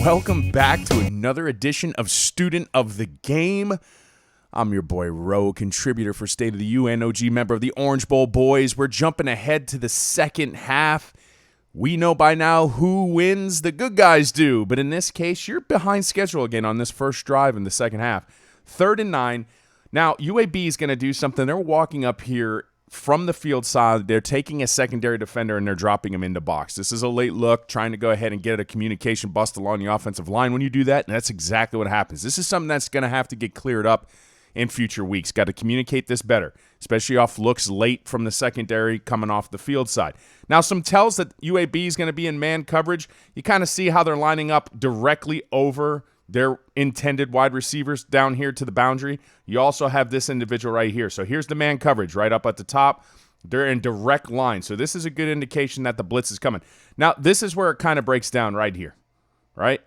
Welcome back to another edition of Student of the Game. I'm your boy Ro, contributor for State of the UNOG, member of the Orange Bowl Boys. We're jumping ahead to the second half. We know by now who wins. The good guys do. But in this case, you're behind schedule again on this first drive in the second half. 3rd and 9. Now, UAB is going to do something. They're walking up here from the field side. They're taking a secondary defender and they're dropping him into box. This is a late look, trying to go ahead and get a communication bust along the offensive line. When you do that, and that's exactly what happens. This is something that's going to have to get cleared up in future weeks. Got to communicate this better, especially off looks late from the secondary coming off the field side. Now, some tells that UAB is going to be in man coverage. You kind of see how they're lining up directly over their intended wide receivers down here to the boundary. You also have this individual right here. So here's the man coverage right up at the top. They're in direct line. So this is a good indication that the blitz is coming. Now, this is where it kind of breaks down right here, right?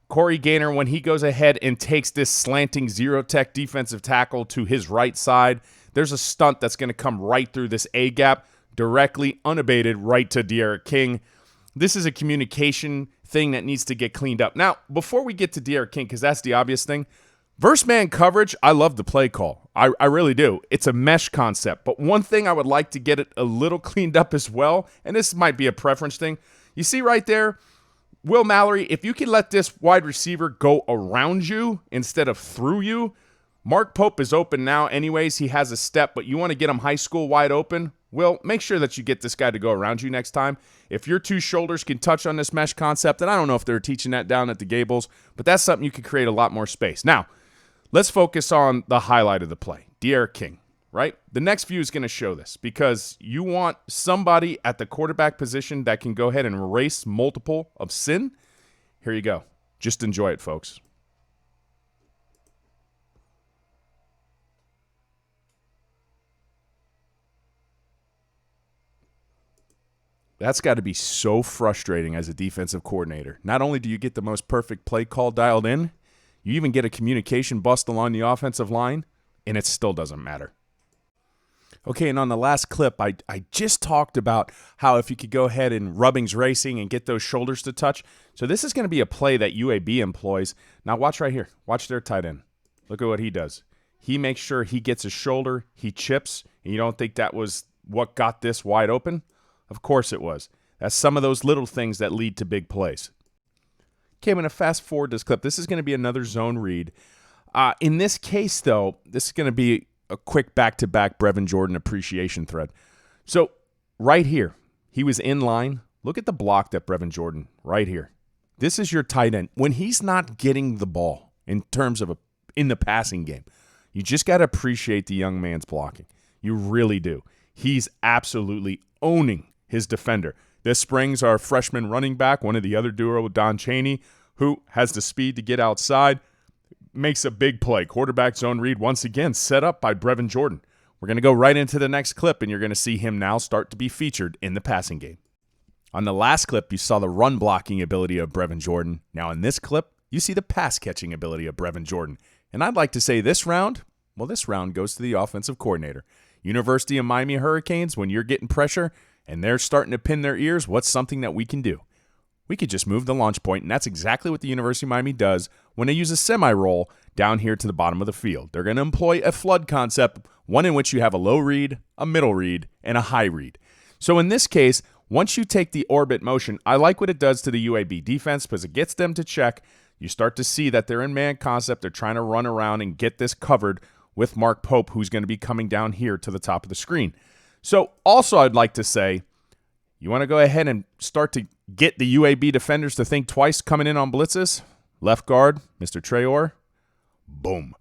Corey Gaynor, when he goes ahead and takes this slanting zero-tech defensive tackle to his right side, there's a stunt that's going to come right through this A-gap, directly, unabated, right to De'Aaron King. This is a communication thing that needs to get cleaned up. Now, before we get to De'Aaron King, because that's the obvious thing, verse man coverage, I love the play call. I really do. It's a mesh concept. But one thing I would like to get it a little cleaned up as well, and this might be a preference thing. You see right there, Will Mallory, if you can let this wide receiver go around you instead of through you, Mark Pope is open now anyways. He has a step, but you want to get him high school wide open, Will, make sure that you get this guy to go around you next time. If your two shoulders can touch on this mesh concept, and I don't know if they're teaching that down at the Gables, but that's something you could create a lot more space. Now, let's focus on the highlight of the play, De'Aaron King, right? The next view is going to show this because you want somebody at the quarterback position that can go ahead and erase multiple of sin. Here you go. Just enjoy it, folks. That's got to be so frustrating as a defensive coordinator. Not only do you get the most perfect play call dialed in, you even get a communication bust along the offensive line, and it still doesn't matter. Okay, and on the last clip, I just talked about how if you could go ahead and rubbings racing and get those shoulders to touch. So this is going to be a play that UAB employs. Now watch right here. Watch their tight end. Look at what he does. He makes sure he gets a shoulder, he chips, and you don't think that was what got this wide open? Of course it was. That's some of those little things that lead to big plays. Okay, I'm going to fast forward this clip. This is going to be another zone read. In this case, though, this is going to be a quick back-to-back Brevin Jordan appreciation thread. So right here, he was in line. Look at the block that Brevin Jordan, right here. This is your tight end. When he's not getting the ball in terms of in the passing game, you just got to appreciate the young man's blocking. You really do. He's absolutely owning his defender. This brings our freshman running back, one of the other duo, Don Chaney, who has the speed to get outside, makes a big play. Quarterback zone read once again set up by Brevin Jordan. We're going to go right into the next clip, and you're going to see him now start to be featured in the passing game. On the last clip, you saw the run blocking ability of Brevin Jordan. Now in this clip, you see the pass catching ability of Brevin Jordan. And I'd like to say this round goes to the offensive coordinator. University of Miami Hurricanes, when you're getting pressure and they're starting to pin their ears, what's something that we can do? We could just move the launch point, and that's exactly what the University of Miami does when they use a semi-roll down here to the bottom of the field. They're going to employ a flood concept, one in which you have a low read, a middle read, and a high read. So in this case, once you take the orbit motion, I like what it does to the UAB defense because it gets them to check. You start to see that they're in man concept. They're trying to run around and get this covered with Mark Pope, who's going to be coming down here to the top of the screen. So also I'd like to say, you want to go ahead and start to get the UAB defenders to think twice coming in on blitzes. Left guard, Mr. Traore. Boom.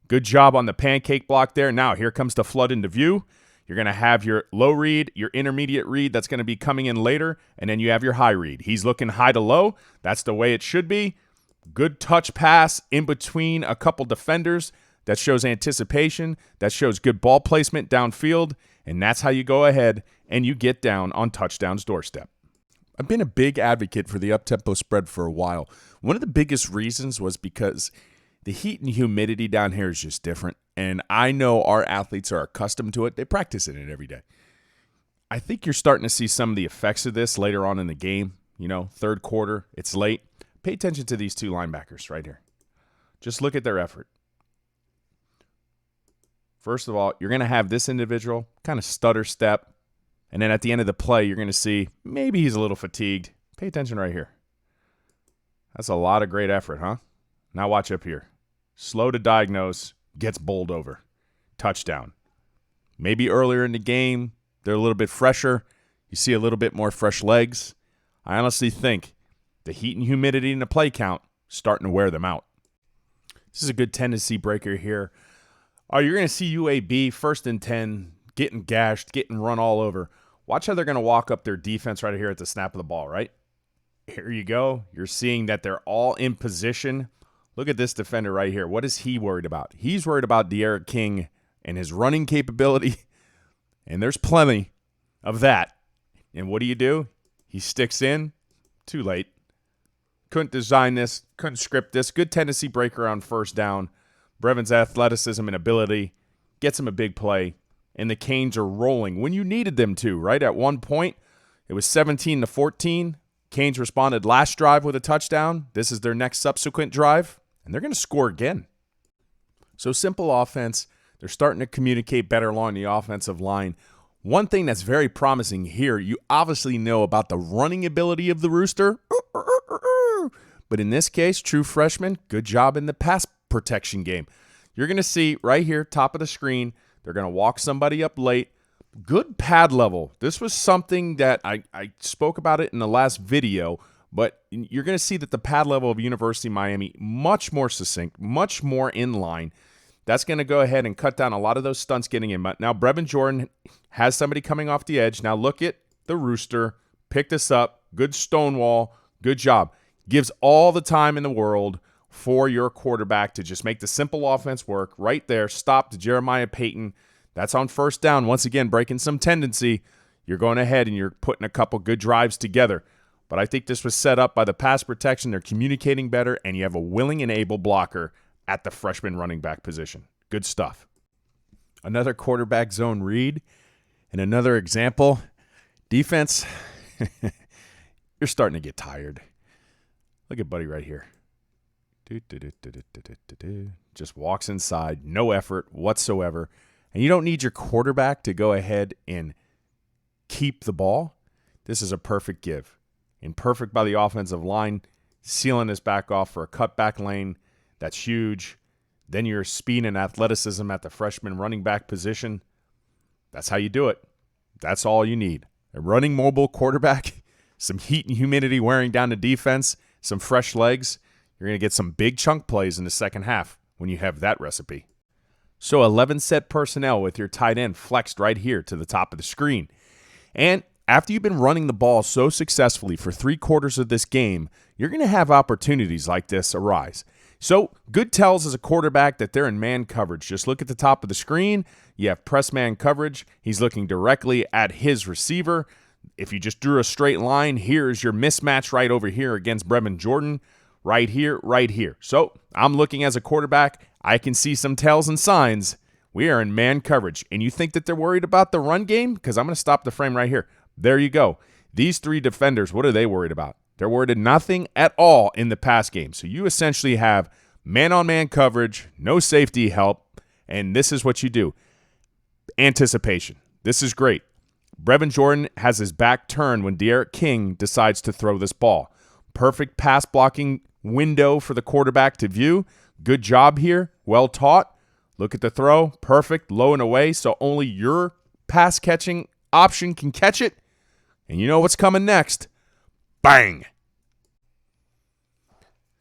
Good job on the pancake block there. Now here comes the flood into view. You're going to have your low read, your intermediate read that's going to be coming in later, and then you have your high read. He's looking high to low. That's the way it should be. Good touch pass in between a couple defenders. That shows anticipation. That shows good ball placement downfield. And that's how you go ahead and you get down on touchdown's doorstep. I've been a big advocate for the up-tempo spread for a while. One of the biggest reasons was because the heat and humidity down here is just different. And I know our athletes are accustomed to it. They practice in it every day. I think you're starting to see some of the effects of this later on in the game. You know, third quarter, it's late. Pay attention to these two linebackers right here. Just look at their effort. First of all, you're going to have this individual kind of stutter step, and then at the end of the play, you're going to see maybe he's a little fatigued. Pay attention right here. That's a lot of great effort, huh? Now watch up here. Slow to diagnose, gets bowled over. Touchdown. Maybe earlier in the game, they're a little bit fresher. You see a little bit more fresh legs. I honestly think the heat and humidity in the play count starting to wear them out. This is a good tendency breaker here. Oh, you're going to see UAB 1st and 10, getting gashed, getting run all over. Watch how they're going to walk up their defense right here at the snap of the ball, right? Here you go. You're seeing that they're all in position. Look at this defender right here. What is he worried about? He's worried about D'Eriq King and his running capability, and there's plenty of that. And what do? He sticks in. Too late. Couldn't design this. Couldn't script this. Good tendency breaker on 1st down. Brevin's athleticism and ability gets him a big play, and the Canes are rolling when you needed them to, right? At one point, it was 17-14. Canes responded last drive with a touchdown. This is their next subsequent drive, and they're going to score again. So simple offense. They're starting to communicate better along the offensive line. One thing that's very promising here, you obviously know about the running ability of the Rooster. But in this case, true freshman, good job in the pass protection game. You're going to see right here, top of the screen, they're going to walk somebody up late. Good pad level. This was something that I spoke about it in the last video, but you're going to see that the pad level of University of Miami, much more succinct, much more in line. That's going to go ahead and cut down a lot of those stunts getting in. Now, Brevin Jordan has somebody coming off the edge. Now, look at the Rooster. Pick this up. Good stonewall. Good job. Gives all the time in the world for your quarterback to just make the simple offense work right there. Stop to Jeremiah Payton. That's on 1st down. Once again, breaking some tendency. You're going ahead and you're putting a couple good drives together. But I think this was set up by the pass protection. They're communicating better, and you have a willing and able blocker at the freshman running back position. Good stuff. Another quarterback zone read, and another example. Defense, you're starting to get tired. Look at Buddy right here. Just walks inside, no effort whatsoever. And you don't need your quarterback to go ahead and keep the ball. This is a perfect give. And perfect by the offensive line, sealing this back off for a cutback lane. That's huge. Then your speed and athleticism at the freshman running back position. That's how you do it. That's all you need. A running mobile quarterback, some heat and humidity wearing down the defense, some fresh legs. You're going to get some big chunk plays in the second half when you have that recipe. So 11 set personnel with your tight end flexed right here to the top of the screen. And after you've been running the ball so successfully for 3/4 of this game, you're going to have opportunities like this arise. So good tells as a quarterback that they're in man coverage. Just look at the top of the screen. You have press man coverage. He's looking directly at his receiver. If you just drew a straight line, here's your mismatch right over here against Brevin Jordan. Right here, right here. So I'm looking as a quarterback. I can see some tells and signs. We are in man coverage. And you think that they're worried about the run game? Because I'm going to stop the frame right here. There you go. These 3 defenders, what are they worried about? They're worried about nothing at all in the pass game. So you essentially have man-on-man coverage, no safety help, and this is what you do. Anticipation. This is great. Brevin Jordan has his back turned when D'Eriq King decides to throw this ball. Perfect pass blocking window for the quarterback to view. Good job here. Well taught. Look at the throw. Perfect. Low and away, so only your pass catching option can catch it. And you know what's coming next. Bang!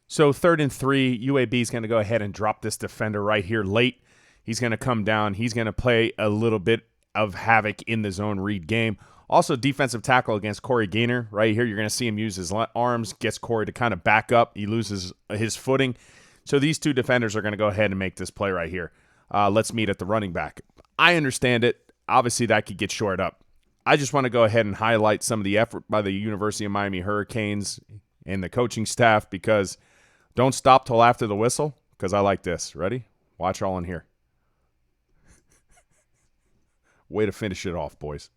So 3rd and 3, UAB is going to go ahead and drop this defender right here late. He's going to come down. He's going to play a little bit of havoc in the zone read game. Also, defensive tackle against Corey Gaynor. Right here, you're going to see him use his arms, gets Corey to kind of back up. He loses his footing. So these 2 defenders are going to go ahead and make this play right here. Let's meet at the running back. I understand it. Obviously, that could get shored up. I just want to go ahead and highlight some of the effort by the University of Miami Hurricanes and the coaching staff, because don't stop till after the whistle, because I like this. Ready? Watch all in here. Way to finish it off, boys.